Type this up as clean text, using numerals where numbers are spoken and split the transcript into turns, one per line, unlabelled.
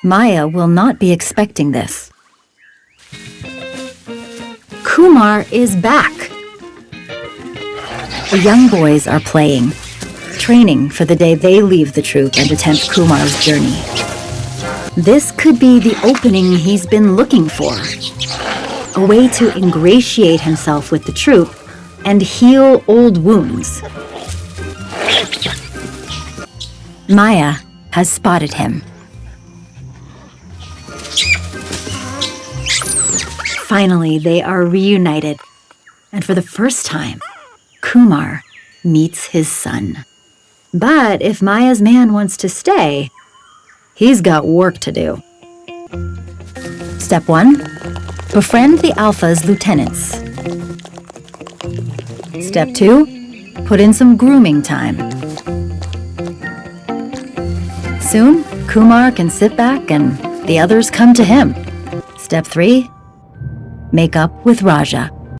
Maya will not be expecting this. Kumar is back. The young boys are playing, training for the day they leave the troop and attempt Kumar's journey. This could be the opening he's been looking for. A way to ingratiate himself with the troop and heal old wounds. Maya has spotted him. Finally, they are reunited, and for the first time, Kumar meets his son. But if Maya's man wants to stay, he's got work to do. Step 1. Befriend the Alpha's lieutenants. Step 2. Put in some grooming time. Soon, Kumar can sit back and the others come to him. Step 3. Make up with Raja.